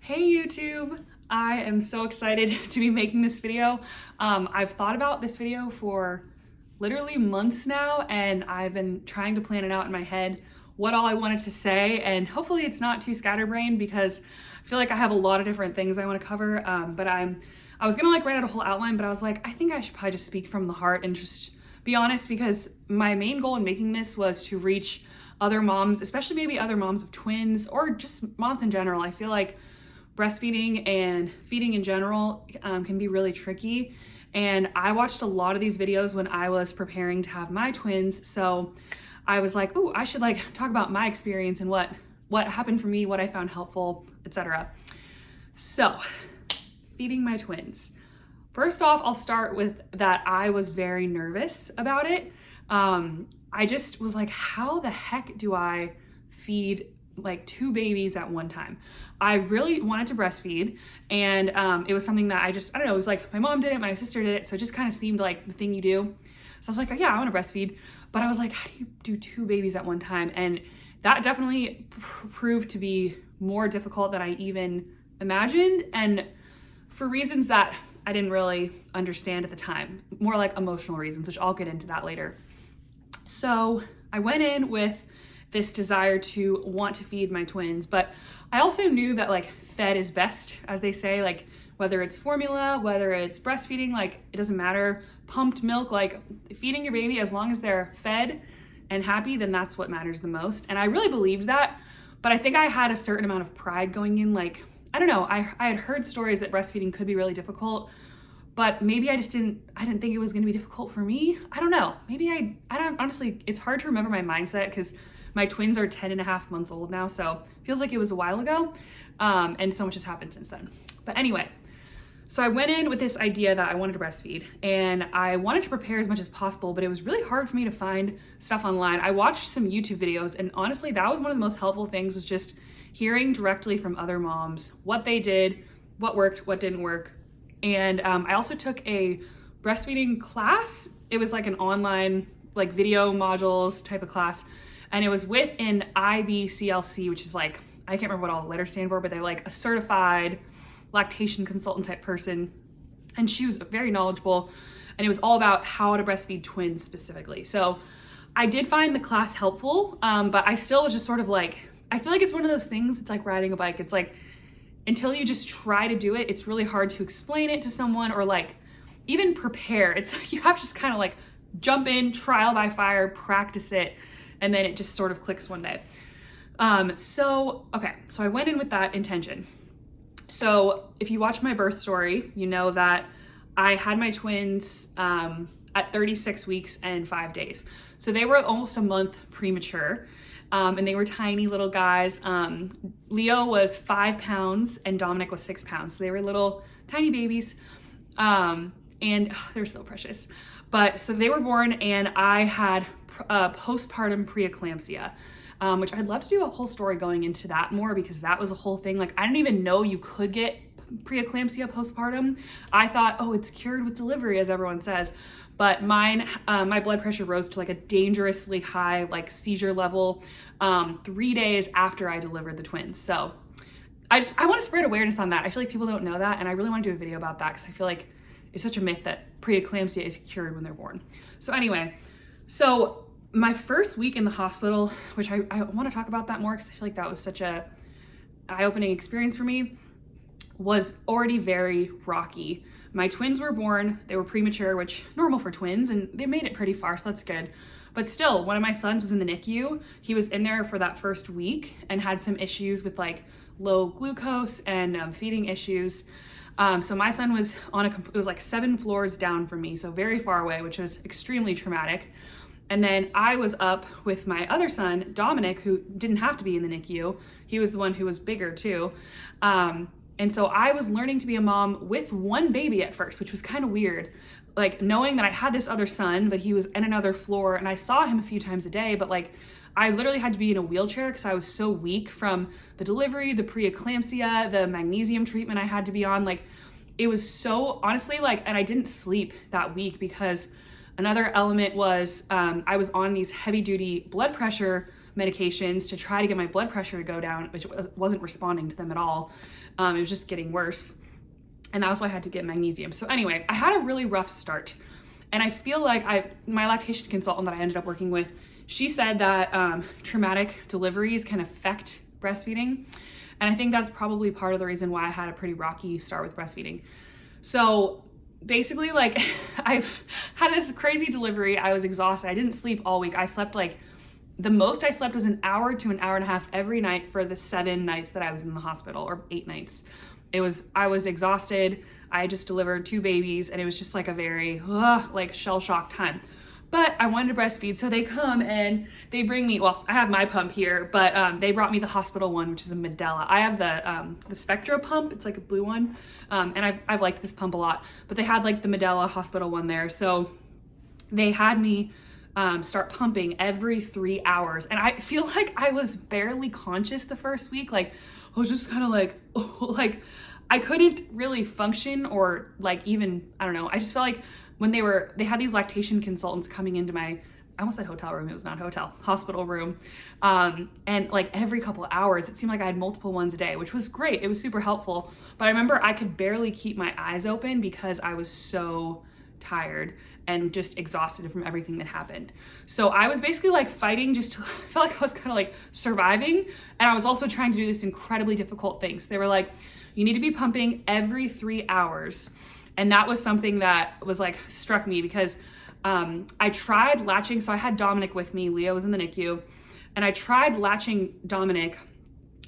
Hey YouTube! I am so excited to be making this video. I've thought about this video for literally months now, and I've been trying to plan it out in my head what all I wanted to say, and hopefully it's not too scatterbrained because I feel like I have a lot of different things I want to cover. I was gonna write out a whole outline, but I was like, I think I should probably just speak from the heart and just be honest, because my main goal in making this was to reach other moms, especially maybe other moms of twins or just moms in general. I feel like breastfeeding and feeding in general can be really tricky. And I watched a lot of these videos when I was preparing to have my twins. So I was like, ooh, I should talk about my experience and what happened for me, what I found helpful, etc. So feeding my twins. First off, I'll start with that I was very nervous about it. I just was like, how the heck do I feed two babies at one time? I really wanted to breastfeed, and it was something that I don't know, it was like my mom did it, my sister did it, so it just kind of seemed like the thing you do. So I was like, oh, yeah, I want to breastfeed, but I was like, how do you do two babies at one time? And that definitely proved to be more difficult than I even imagined, and for reasons that I didn't really understand at the time, more like emotional reasons, which I'll get into that later. So I went in with this desire to want to feed my twins, but I also knew that fed is best, as they say, whether it's formula, whether it's breastfeeding, it doesn't matter, pumped milk, feeding your baby, as long as they're fed and happy, then that's what matters the most. And I really believed that, but I think I had a certain amount of pride going in, I don't know, I had heard stories that breastfeeding could be really difficult, but maybe I didn't think it was gonna be difficult for me. I don't know, maybe I don't, honestly, it's hard to remember my mindset because my twins are 10 and a half months old now, so it feels like it was a while ago, and so much has happened since then. But anyway, so I went in with this idea that I wanted to breastfeed, and I wanted to prepare as much as possible, but it was really hard for me to find stuff online. I watched some YouTube videos, and honestly, that was one of the most helpful things, was just hearing directly from other moms what they did, what worked, what didn't work. And I also took a breastfeeding class. It was an online video modules type of class, and it was with an IBCLC, which is I can't remember what all the letters stand for, but they're a certified lactation consultant type person, and she was very knowledgeable, and it was all about how to breastfeed twins specifically. So I did find the class helpful, but I still was just sort of I feel like it's one of those things, it's like riding a bike. It's until you just try to do it, it's really hard to explain it to someone or even prepare. It's you have to just kind of jump in, trial by fire, practice it, and then it just sort of clicks one day. So I went in with that intention. So if you watch my birth story, you know that I had my twins at 36 weeks and 5 days. So they were almost a month premature, and they were tiny little guys. Leo was 5 pounds and Dominic was 6 pounds. So they were little tiny babies, and they're so precious. But so they were born, and I had postpartum preeclampsia, which I'd love to do a whole story going into that more, because that was a whole thing. I didn't even know you could get preeclampsia postpartum. I thought, oh, it's cured with delivery, as everyone says. But mine, my blood pressure rose to a dangerously high, seizure level, 3 days after I delivered the twins. So I want to spread awareness on that. I feel like people don't know that, and I really want to do a video about that because I feel like it's such a myth that preeclampsia is cured when they're born. So anyway, so my first week in the hospital, which I want to talk about that more because I feel like that was such a eye-opening experience for me, was already very rocky. My twins were born, they were premature, which normal for twins, and they made it pretty far, so that's good. But still, one of my sons was in the NICU. He was in there for that first week and had some issues with low glucose and feeding issues. So my son was it was 7 floors down from me, so very far away, which was extremely traumatic. And then I was up with my other son, Dominic, who didn't have to be in the NICU. He was the one who was bigger too. And so I was learning to be a mom with one baby at first, which was kind of weird. Knowing that I had this other son, but he was in another floor, and I saw him a few times a day, but I literally had to be in a wheelchair because I was so weak from the delivery, the preeclampsia, the magnesium treatment I had to be on. It was so, honestly, and I didn't sleep that week because another element was I was on these heavy duty blood pressure medications to try to get my blood pressure to go down, which wasn't responding to them at all. It was just getting worse. And that was why I had to get magnesium. So anyway, I had a really rough start. And I feel like my lactation consultant that I ended up working with, she said that traumatic deliveries can affect breastfeeding. And I think that's probably part of the reason why I had a pretty rocky start with breastfeeding. So basically, like, I've had this crazy delivery. I was exhausted. I didn't sleep all week. I slept the most I slept was an hour to an hour and a half every night for the 7 nights that I was in the hospital, or 8 nights. I was exhausted. I just delivered 2 babies, and it was just like a very shell shock time. But I wanted to breastfeed, so they come and they bring me, well, I have my pump here, but they brought me the hospital one, which is a Medela. I have the Spectra pump. It's like a blue one, and I've liked this pump a lot, but they had like the Medela hospital one there. So they had me start pumping every 3 hours, and I feel like I was barely conscious the first week. Like, I was just kind of like, like I couldn't really function, or like even, I don't know. I just felt like when they had these lactation consultants coming into I almost said hotel room, it was not a hotel, hospital room. And like every couple of hours, it seemed like I had multiple ones a day, which was great. It was super helpful. But I remember I could barely keep my eyes open because I was so tired and just exhausted from everything that happened. So I was basically like fighting, I felt like I was kind of like surviving. And I was also trying to do this incredibly difficult thing. So they were like, you need to be pumping every 3 hours. And that was something that was like struck me because I tried latching. So I had Dominic with me. Leo was in the NICU, and I tried latching Dominic,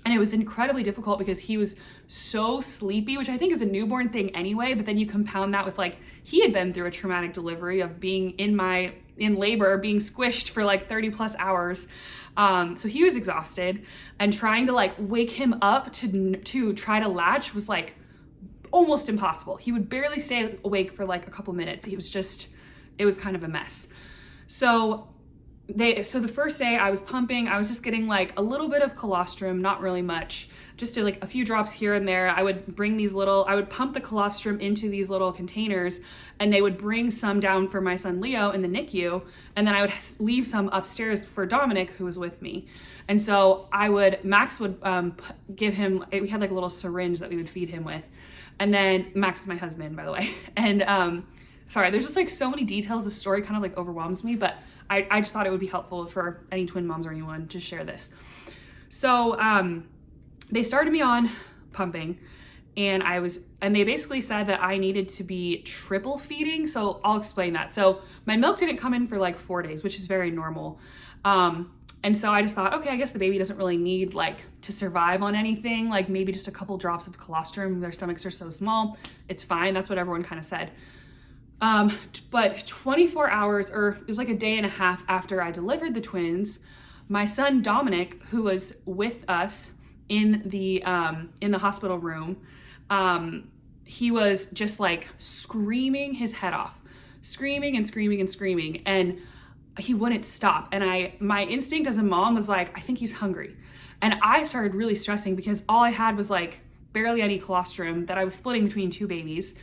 and it was incredibly difficult because he was so sleepy, which I think is a newborn thing anyway. But then you compound that with like, he had been through a traumatic delivery of being in labor, being squished for like 30+ hours. So he was exhausted, and trying to like wake him up to try to latch was like almost impossible. He would barely stay awake for like a couple minutes. It was kind of a mess. So the first day I was pumping, I was just getting like a little bit of colostrum, not really much, just like a few drops here and there. I would pump the colostrum into these little containers, and they would bring some down for my son Leo in the NICU, and then I would leave some upstairs for Dominic, who was with me. And so Max would give him, we had like a little syringe that we would feed him with. And then Max is my husband, by the way. And sorry, there's just like so many details. The story kind of like overwhelms me, but I just thought it would be helpful for any twin moms or anyone to share this. So they started me on pumping, and they basically said that I needed to be triple feeding. So I'll explain that. So my milk didn't come in for like 4 days, which is very normal. And so I just thought, okay, I guess the baby doesn't really need like to survive on anything, like maybe just a couple drops of colostrum. Their stomachs are so small. It's fine. That's what everyone kind of said. But 24 hours, or it was like a day and a half after I delivered the twins, my son Dominic, who was with us in the hospital room, he was just like screaming his head off, screaming and screaming and screaming. And he wouldn't stop. And my instinct as a mom was like, I think he's hungry. And I started really stressing because all I had was like barely any colostrum that I was splitting between 2 babies.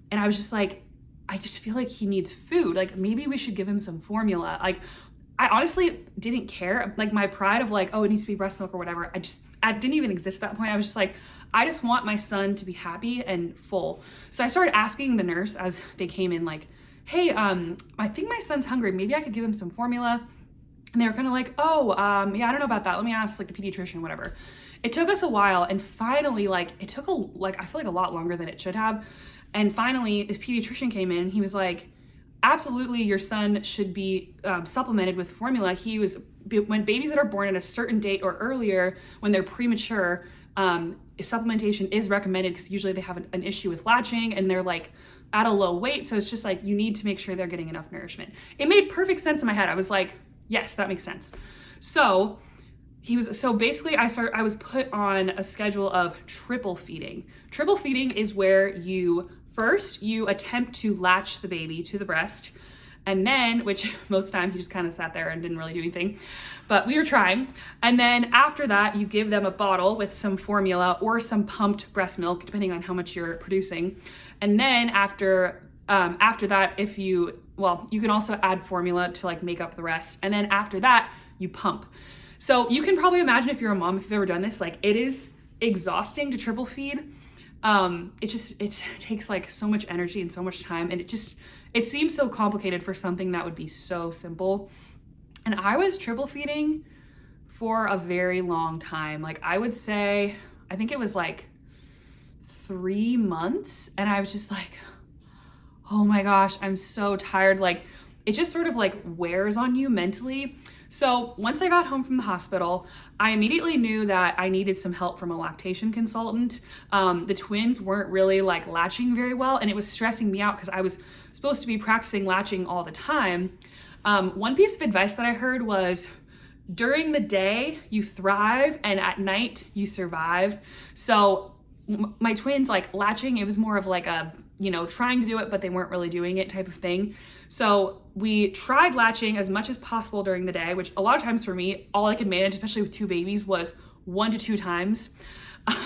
And I was just like, I just feel like he needs food. Like maybe we should give him some formula. Like I honestly didn't care. Like my pride of like, oh, it needs to be breast milk or whatever. I didn't even exist at that point. I was just like, I just want my son to be happy and full. So I started asking the nurse as they came in, like, hey, I think my son's hungry. Maybe I could give him some formula. And they were kind of like, oh, yeah, I don't know about that. Let me ask like the pediatrician, whatever. It took us a while, and finally, like, it took I feel like a lot longer than it should have. And finally, his pediatrician came in, and he was like, absolutely, your son should be supplemented with formula. When babies that are born at a certain date or earlier, when they're premature, supplementation is recommended because usually they have an issue with latching, and they're like at a low weight. So it's just like, you need to make sure they're getting enough nourishment. It made perfect sense in my head. I was like, yes, that makes sense. So basically I was put on a schedule of triple feeding. Triple feeding is where you attempt to latch the baby to the breast, and then, which most of the time he just kind of sat there and didn't really do anything, but we were trying. And then after that, you give them a bottle with some formula or some pumped breast milk, depending on how much you're producing. And then after that, you can also add formula to like make up the rest. And then after that, you pump. So you can probably imagine if you're a mom, if you've ever done this, like it is exhausting to triple feed. It takes like so much energy and so much time, and it seems so complicated for something that would be so simple. And I was triple feeding for a very long time. Like I would say, I think it was like 3 months, and I was just like, oh my gosh, I'm so tired. Like it just sort of like wears on you mentally. So once I got home from the hospital, I immediately knew that I needed some help from a lactation consultant. The twins weren't really like latching very well, and it was stressing me out because I was supposed to be practicing latching all the time. One piece of advice that I heard was, during the day you thrive and at night you survive. So my twins, like latching, it was more of like a, trying to do it, but they weren't really doing it type of thing. So we tried latching as much as possible during the day, which a lot of times for me, all I could manage, especially with 2 babies, was 1 to 2 times.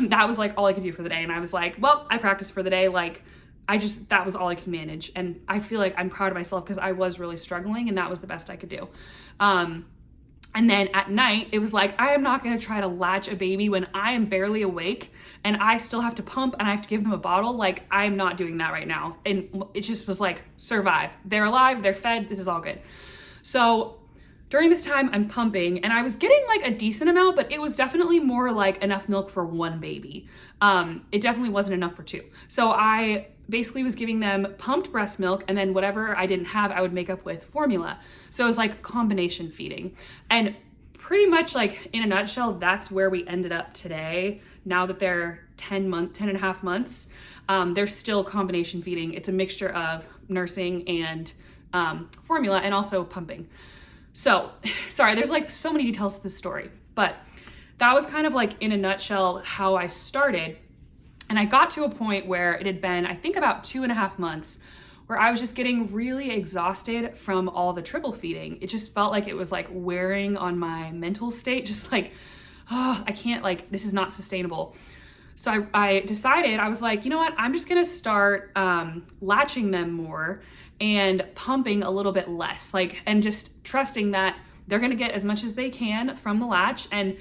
That was like all I could do for the day. And I was like, well, I practiced for the day. Like that was all I could manage. And I feel like I'm proud of myself because I was really struggling, and that was the best I could do. And then at night, it was like, I am not gonna try to latch a baby when I am barely awake and I still have to pump and I have to give them a bottle. Like, I am not doing that right now. And it just was like, survive. They're alive, they're fed, this is all good. So during this time, I'm pumping, and I was getting like a decent amount, but it was definitely more like enough milk for 1 baby. It definitely wasn't enough for 2. So I basically was giving them pumped breast milk, and then whatever I didn't have, I would make up with formula. So it was like combination feeding. And pretty much like in a nutshell, that's where we ended up today. Now that they're 10 and a half months, they're still combination feeding. It's a mixture of nursing and formula, and also pumping. So, sorry, there's like so many details to this story, but that was kind of like in a nutshell how I started. And I got to a point where it had been, I think, about 2.5 months where I was just getting really exhausted from all the triple feeding. It just felt like it was like wearing on my mental state, just like, oh, I can't, like, this is not sustainable. So I decided, I was like, you know what, I'm just gonna start latching them more and pumping a little bit less, like, and just trusting that they're gonna get as much as they can from the latch. And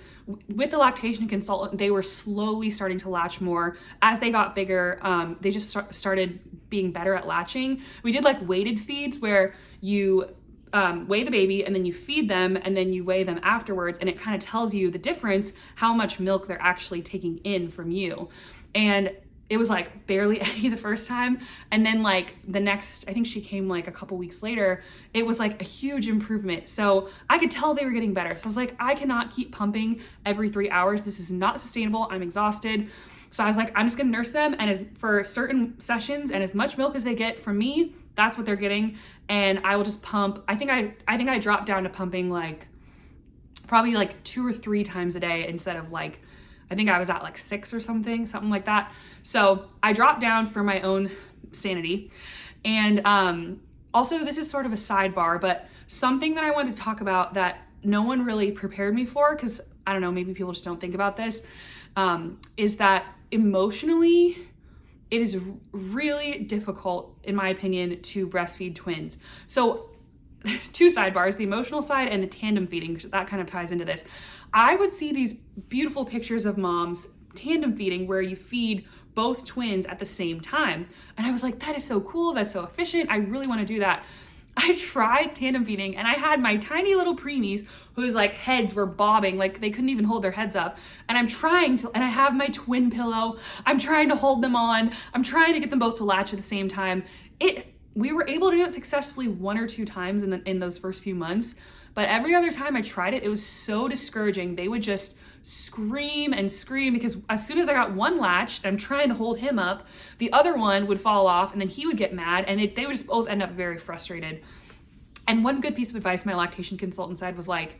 with the lactation consultant, they were slowly starting to latch more. As they got bigger, they just started being better at latching. We did like weighted feeds where you weigh the baby and then you feed them and then you weigh them afterwards, and it kind of tells you the difference, how much milk they're actually taking in from you. And it was like barely any the first time. And then like the next, I think she came like a couple weeks later, it was like a huge improvement. So I could tell they were getting better. So I was like, I cannot keep pumping every 3 hours. This is not sustainable. I'm exhausted. So I was like, I'm just gonna nurse them, and for certain sessions and as much milk as they get from me, that's what they're getting. And I will just pump. I think I dropped down to pumping like probably like 2 or 3 times a day instead of like, I think I was at like 6 or something like that. So I dropped down for my own sanity. And also, this is sort of a sidebar, but something that I wanted to talk about that no one really prepared me for, because I don't know, maybe people just don't think about this, is that emotionally, it is really difficult, in my opinion, to breastfeed twins. So there's 2 sidebars, the emotional side and the tandem feeding, because that kind of ties into this. I would see these beautiful pictures of moms tandem feeding where you feed both twins at the same time. And I was like, that is so cool. That's so efficient. I really want to do that. I tried tandem feeding, and I had my tiny little preemies whose like heads were bobbing, like they couldn't even hold their heads up. And and I have my twin pillow. I'm trying to hold them on. I'm trying to get them both to latch at the same time. We were able to do it successfully 1 or 2 times in those first few months. But every other time I tried it, it was so discouraging. They would just scream and scream, because as soon as I got one latched, I'm trying to hold him up, the other one would fall off, and then he would get mad, and they would just both end up very frustrated. And one good piece of advice my lactation consultant said was like,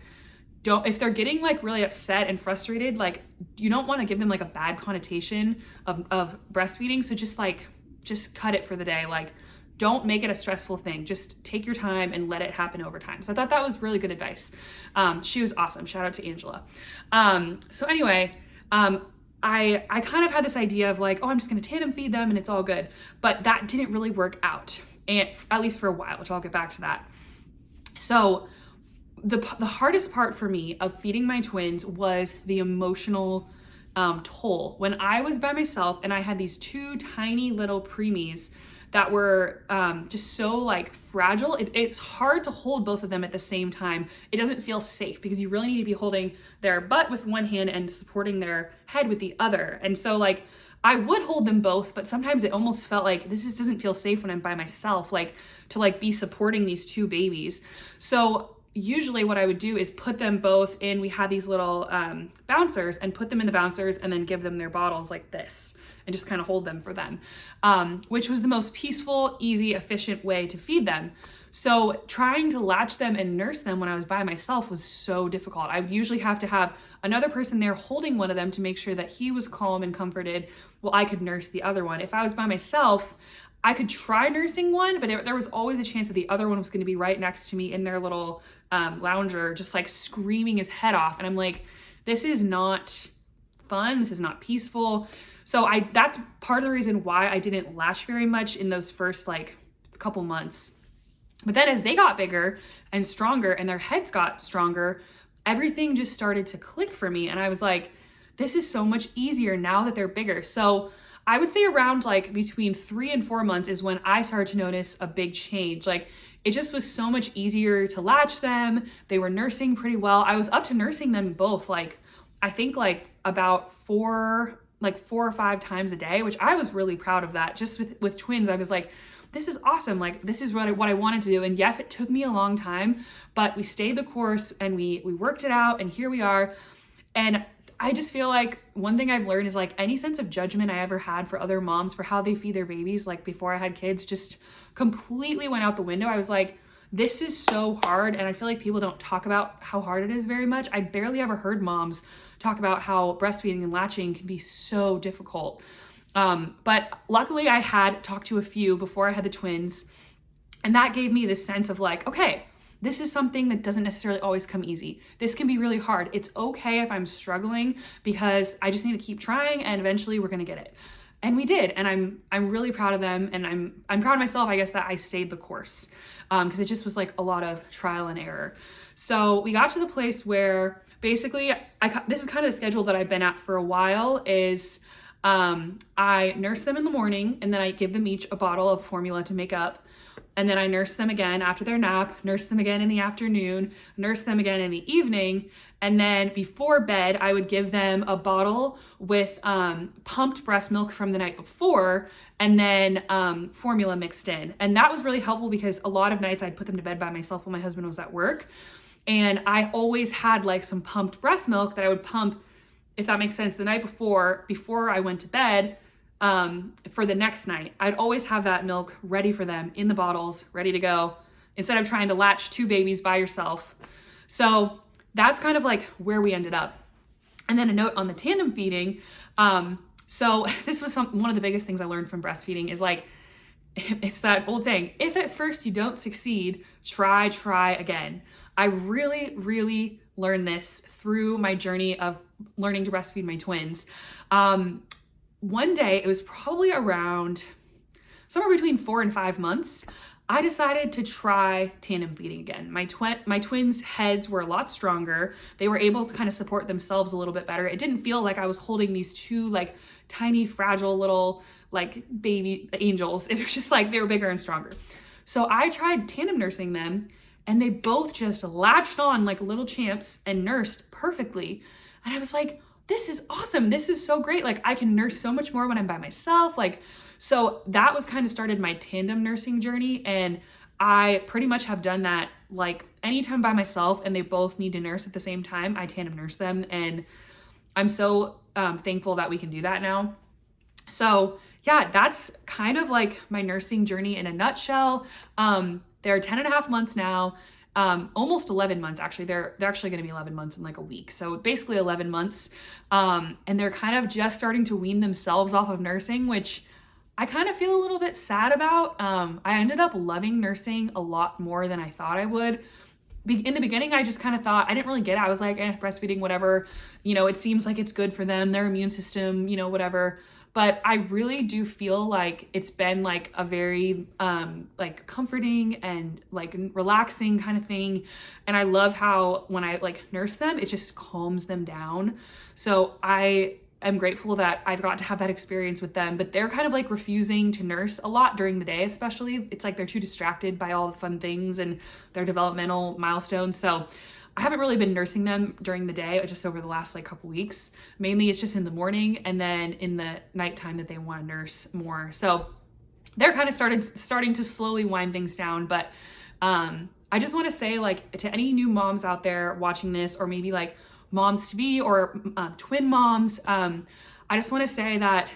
if they're getting like really upset and frustrated, like you don't want to give them like a bad connotation of breastfeeding. So just cut it for the day. Like, don't make it a stressful thing. Just take your time and let it happen over time. So I thought that was really good advice. She was awesome. Shout out to Angela. So anyway, I kind of had this idea of like, oh, I'm just going to tandem feed them and it's all good. But that didn't really work out, and at least for a while, which I'll get back to that. So the hardest part for me of feeding my twins was the emotional toll. When I was by myself and I had these two tiny little preemies that were just so like fragile, it's hard to hold both of them at the same time. It doesn't feel safe because you really need to be holding their butt with one hand and supporting their head with the other. And so like I would hold them both, but sometimes it almost felt like this doesn't feel safe when I'm by myself, like to like be supporting these two babies. So usually what I would do is put them both in, we had these little bouncers, and put them in the bouncers and then give them their bottles like this and just kind of hold them for them, which was the most peaceful, easy, efficient way to feed them. So trying to latch them and nurse them when I was by myself was so difficult. I would usually have to have another person there holding one of them to make sure that he was calm and comforted while I could nurse the other one. If I was by myself, I could try nursing one, but there was always a chance that the other one was going to be right next to me in their little lounger, just like screaming his head off. And I'm like, this is not fun. This is not peaceful. So that's part of the reason why I didn't latch very much in those first like couple months. But then as they got bigger and stronger and their heads got stronger, everything just started to click for me. And I was like, this is so much easier now that they're bigger. So I would say around like between 3 and 4 months is when I started to notice a big change. Like it just was so much easier to latch them. They were nursing pretty well. I was up to nursing them both, like I think like about 4 or 5 times a day, which I was really proud of that. Just with twins, I was like, this is awesome. Like this is what I wanted to do. And yes, it took me a long time, but we stayed the course and we worked it out, and here we are. And I just feel like one thing I've learned is like any sense of judgment I ever had for other moms for how they feed their babies, like before I had kids, just completely went out the window. I was like, this is so hard. And I feel like people don't talk about how hard it is very much. I barely ever heard moms talk about how breastfeeding and latching can be so difficult. But luckily I had talked to a few before I had the twins, and that gave me this sense of like, okay, this is something that doesn't necessarily always come easy. This can be really hard. It's okay if I'm struggling, because I just need to keep trying and eventually we're going to get it. And we did. And I'm really proud of them. And I'm proud of myself, I guess, that I stayed the course. Cause it just was like a lot of trial and error. So we got to the place where basically this is kind of the schedule that I've been at for a while is, I nurse them in the morning, and then I give them each a bottle of formula to make up. And then I nurse them again after their nap, nurse them again in the afternoon, nurse them again in the evening. And then before bed, I would give them a bottle with pumped breast milk from the night before, and then formula mixed in. And that was really helpful because a lot of nights I'd put them to bed by myself when my husband was at work. And I always had like some pumped breast milk that I would pump, if that makes sense, the night before I went to bed. For the next night, I'd always have that milk ready for them in the bottles, ready to go, instead of trying to latch 2 babies by yourself. So that's kind of like where we ended up. And then a note on the tandem feeding. So this was one of the biggest things I learned from breastfeeding is like, it's that old saying, if at first you don't succeed, try again. I really, really learned this through my journey of learning to breastfeed my twins. One day, it was probably around somewhere between 4 and 5 months, I decided to try tandem feeding again. My twins' heads were a lot stronger. They were able to kind of support themselves a little bit better. It didn't feel like I was holding these 2 like tiny, fragile little like baby angels. It was just like they were bigger and stronger. So I tried tandem nursing them, and they both just latched on like little champs and nursed perfectly. And I was like, this is awesome. This is so great. Like I can nurse so much more when I'm by myself. So that was kind of started my tandem nursing journey. And I pretty much have done that like anytime by myself and they both need to nurse at the same time, I tandem nurse them. And I'm so thankful that we can do that now. So yeah, that's kind of like my nursing journey in a nutshell. They're 10 and a half months now. Almost 11 months, actually. They're actually going to be 11 months in like a week. So basically 11 months. And they're kind of just starting to wean themselves off of nursing, which I kind of feel a little bit sad about. I ended up loving nursing a lot more than I thought I would. In the beginning, I just kind of thought, I didn't really get it. I was like, breastfeeding, whatever, it seems like it's good for them, their immune system, whatever. but I really do feel like it's been like a very like comforting and like relaxing kind of thing. And I love how when I like nurse them, it just calms them down. So I'm grateful that I've got to have that experience with them, but they're kind of like refusing to nurse a lot during the day, especially. It's like they're too distracted by all the fun things and their developmental milestones. So I haven't really been nursing them during the day, just over the last like couple weeks. Mainly it's just in the morning and then in the nighttime that they want to nurse more. So they're kind of starting to slowly wind things down. But I just want to say, like, to any new moms out there watching this, or maybe like moms to be, or twin moms, I just want to say that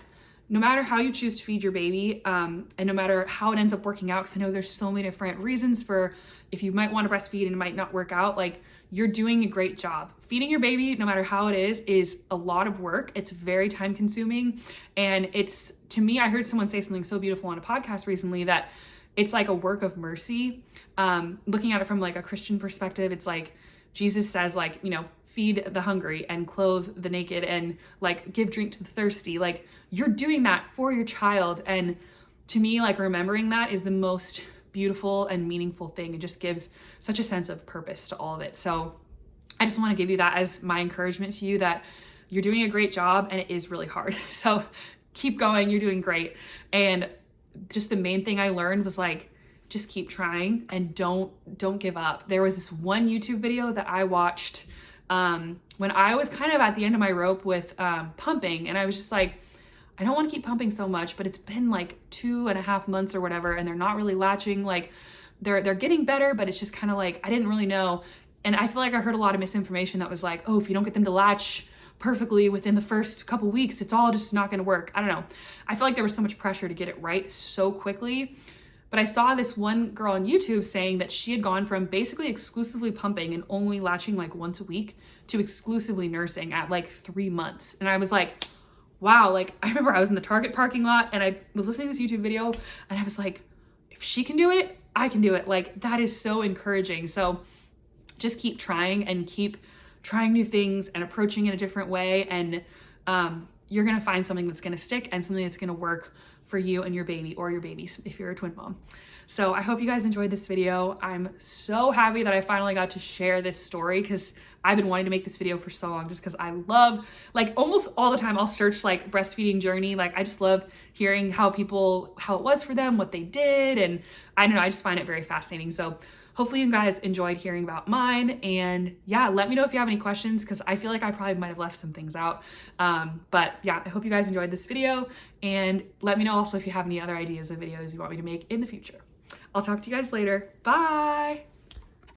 no matter how you choose to feed your baby, and no matter how it ends up working out, because I know there's so many different reasons for if you might want to breastfeed and it might not work out, like, you're doing a great job. Feeding your baby, no matter how it is a lot of work. It's very time consuming. And it's, to me, I heard someone say something so beautiful on a podcast recently, that it's like a work of mercy. Looking at it from like a Christian perspective, it's like Jesus says, like, you know, feed the hungry and clothe the naked and like give drink to the thirsty. Like, you're doing that for your child. And to me, like, remembering that is the most beautiful and meaningful thing. It just gives such a sense of purpose to all of it. So I just want to give you that as my encouragement to you, that you're doing a great job and it is really hard. So keep going, you're doing great. And just the main thing I learned was like, just keep trying and don't give up. There was this one YouTube video that I watched when I was kind of at the end of my rope with pumping, and I was just like, I don't want to keep pumping so much, but it's been like 2.5 months or whatever, and they're not really latching. Like, they're getting better, but it's just kind of like, I didn't really know. And I feel like I heard a lot of misinformation that was like, oh, if you don't get them to latch perfectly within the first couple weeks, it's all just not going to work. I don't know. I feel like there was so much pressure to get it right so quickly. But I saw this one girl on YouTube saying that she had gone from basically exclusively pumping and only latching like once a week to exclusively nursing at like 3 months. And I was like, wow. Like, I remember I was in the Target parking lot and I was listening to this YouTube video and I was like, if she can do it, I can do it. Like, that is so encouraging. So just keep trying and keep trying new things and approaching it a different way. And you're going to find something that's going to stick and something that's going to work for you and your baby, or your babies if you're a twin mom. So I hope you guys enjoyed this video. I'm so happy that I finally got to share this story, because I've been wanting to make this video for so long, just because I love, like, almost all the time I'll search like breastfeeding journey. Like, I just love hearing how it was for them, what they did. And I don't know, I just find it very fascinating. So hopefully you guys enjoyed hearing about mine. And yeah, let me know if you have any questions, because I feel like I probably might have left some things out. But yeah, I hope you guys enjoyed this video, and let me know also if you have any other ideas of videos you want me to make in the future. I'll talk to you guys later. Bye.